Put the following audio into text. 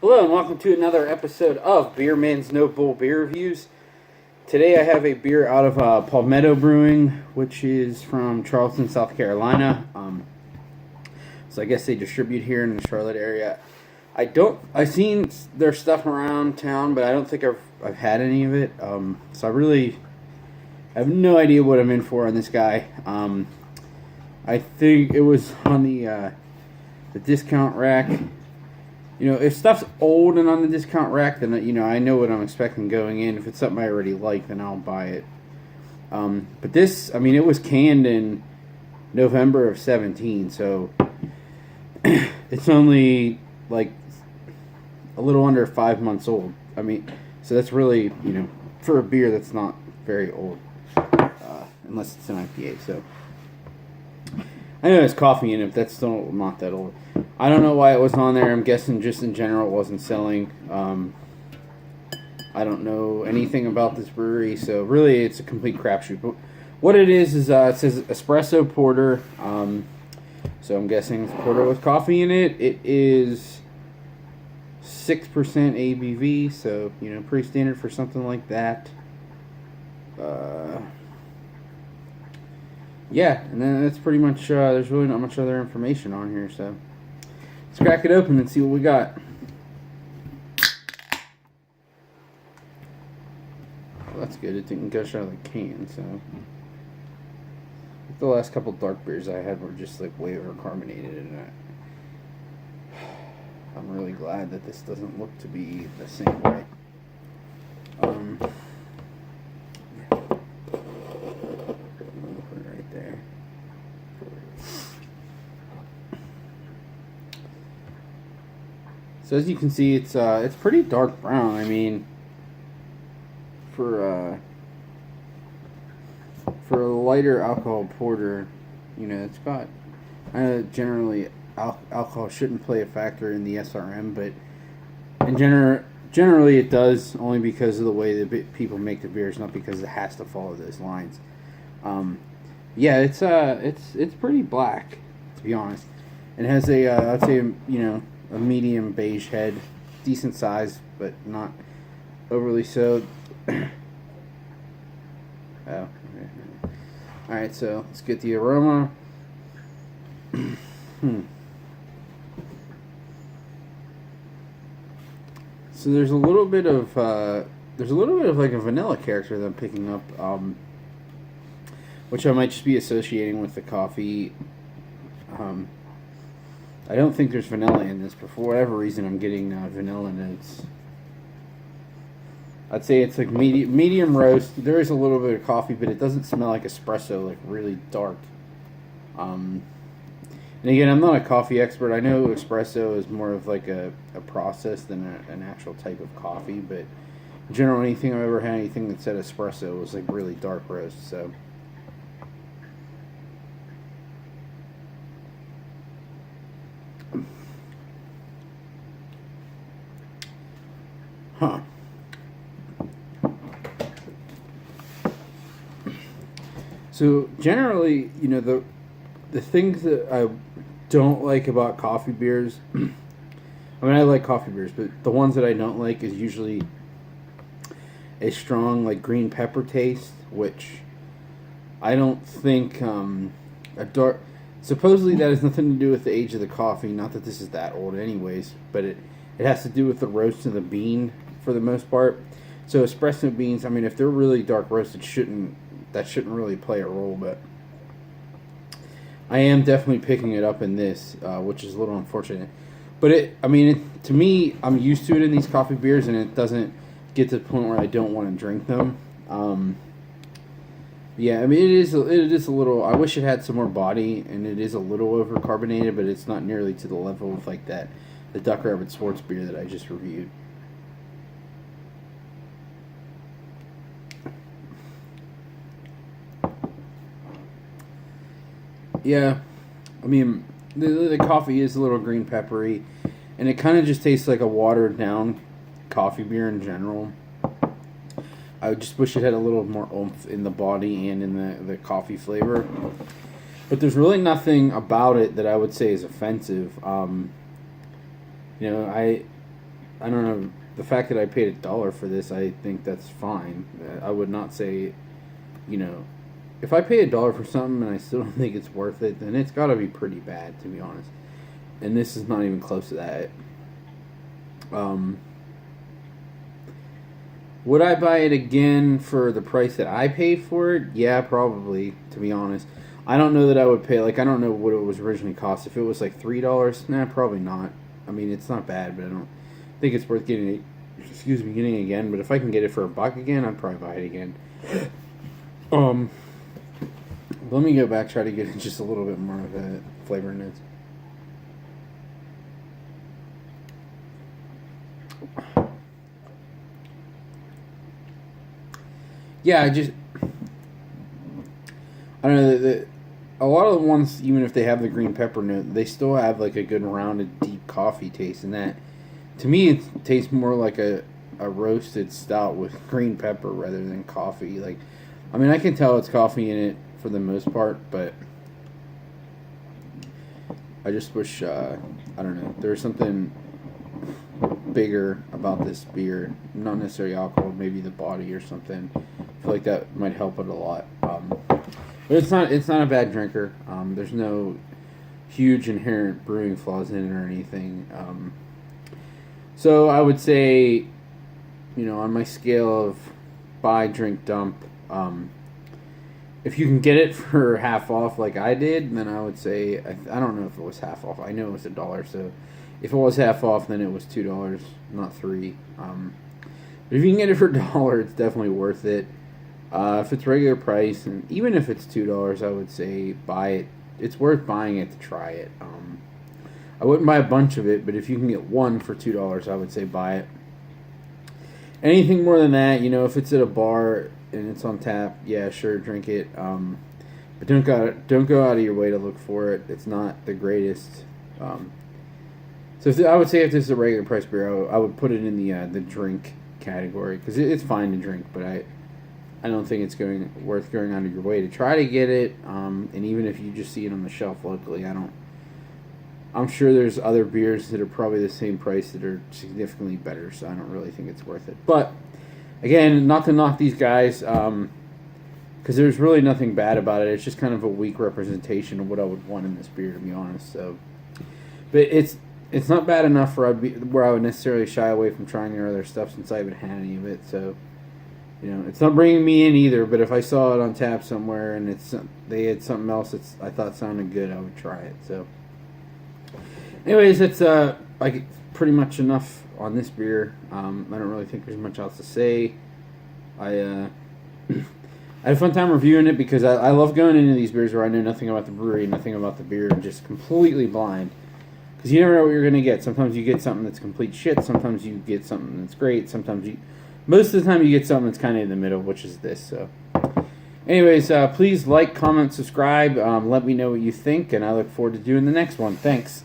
Hello and welcome to another episode of Beer Man's No Bull Beer Reviews. Today I have a beer out of Palmetto Brewing, which is from Charleston, South Carolina. So I guess they distribute here in the Charlotte area. I've seen their stuff around town, but I don't think I've had any of it. So I have no idea what I'm in for on this guy. I think it was on the discount rack. You know, if stuff's old and on the discount rack, then, I know what I'm expecting going in. If it's something I already like, then I'll buy it. But this, it was canned in November of 17, so it's only, like, a little under 5 months old. So that's really, for a beer that's not very old, unless it's an IPA, so. I know there's coffee in it, but that's still not that old. I don't know why it was on there. I'm guessing just in general it wasn't selling. I don't know anything about this brewery, so really it's a complete crapshoot. But what it is it says Espresso Porter. So I'm guessing it's porter with coffee in it. It is 6% ABV, so pretty standard for something like that. Yeah, and then that's pretty much, there's really not much other information on here, so let's crack it open and see what we got. Well, that's good, it didn't gush out of the can, so. The last couple dark beers I had were just like way over carbonated, and I'm really glad that this doesn't look to be the same way. So as you can see, it's pretty dark brown. For a lighter alcohol porter, it's got. Generally, alcohol shouldn't play a factor in the SRM, but generally it does, only because of the way that people make the beers, not because it has to follow those lines. Yeah, it's pretty black, to be honest. It has I'd say a medium beige head, decent size, but not overly so. Oh, alright, so let's get the aroma. So there's a little bit of like a vanilla character that I'm picking up, which I might just be associating with the coffee. I don't think there's vanilla in this, but for whatever reason I'm getting vanilla notes. I'd say it's like medium roast. There is a little bit of coffee, but it doesn't smell like espresso, like really dark. And again, I'm not a coffee expert. I know espresso is more of like a process than an actual type of coffee, but in general, anything I've ever had, anything that said espresso was like really dark roast, so. Huh. So generally, the things that I don't like about coffee beers, I like coffee beers, but the ones that I don't like is usually a strong like green pepper taste, which I don't think supposedly that has nothing to do with the age of the coffee, not that this is that old anyways, but it has to do with the roast of the bean for the most part. So espresso beans, if they're really dark roasted, that shouldn't really play a role, but I am definitely picking it up in this, which is a little unfortunate. But to me, I'm used to it in these coffee beers, and it doesn't get to the point where I don't want to drink them. Yeah, it is a little. I wish it had some more body, and it is a little over carbonated, but it's not nearly to the level of like the Duck Rabbit Sports beer that I just reviewed. Yeah, the coffee is a little green peppery, and it kind of just tastes like a watered down coffee beer in general. I just wish it had a little more oomph in the body and in the coffee flavor. But there's really nothing about it that I would say is offensive. I I don't know, the fact that I paid $1 for this, I think that's fine. I would not say, you know, if I pay $1 for something and I still don't think it's worth it, then it's got to be pretty bad, to be honest. And this is not even close to that. Would I buy it again for the price that I paid for it? Yeah, probably, to be honest. I don't know that I would pay, like, I don't know what it was originally cost. If it was like $3, nah, probably not. I mean, it's not bad, but I don't think it's worth getting it, getting it again. But if I can get it for $1 again, I'd probably buy it again. Let me go back, try to get just a little bit more of a flavor notes. Yeah, I don't know. A lot of the ones, even if they have the green pepper note, they still have like a good rounded, deep coffee taste. And that, to me, it tastes more like a roasted stout with green pepper rather than coffee. Like, I mean, I can tell it's coffee in it for the most part, but I just wish, I don't know, there's something bigger about this beer. Not necessarily alcohol, maybe the body or something. I feel like that might help it a lot. But it's not a bad drinker. There's no huge inherent brewing flaws in it or anything. So I would say, you know, on my scale of buy, drink, dump, if you can get it for half off like I did, then I would say, I don't know if it was half off. I know it was $1, so if it was half off, then it was $2, not $3. But if you can get it for $1, it's definitely worth it. If it's regular price, and even if it's $2, I would say buy it. It's worth buying it to try it. I wouldn't buy a bunch of it, but if you can get one for $2, I would say buy it. Anything more than that, you know, if it's at a bar and it's on tap, yeah, sure, drink it. But don't go out of your way to look for it. It's not the greatest. So I would say if this is a regular price beer, I would put it in the drink category because it's fine to drink, but I don't think it's worth going out of your way to try to get it. And even if you just see it on the shelf locally, I'm sure there's other beers that are probably the same price that are significantly better, so I don't really think it's worth it. But again, not to knock these guys, because there's really nothing bad about it. It's just kind of a weak representation of what I would want in this beer, to be honest. So, but it's not bad enough where I would necessarily shy away from trying their other stuff since I haven't had any of it. So, you know, it's not bringing me in either. But if I saw it on tap somewhere and they had something else that I thought sounded good, I would try it. So, anyways, it's like pretty much enough on this beer. I don't really think there's much else to say. I had a fun time reviewing it because I love going into these beers where I know nothing about the brewery, nothing about the beer, and just completely blind. Because you never know what you're going to get. Sometimes you get something that's complete shit. Sometimes you get something that's great. Most of the time you get something that's kind of in the middle, which is this. So, anyways, please like, comment, subscribe. Let me know what you think, and I look forward to doing the next one. Thanks.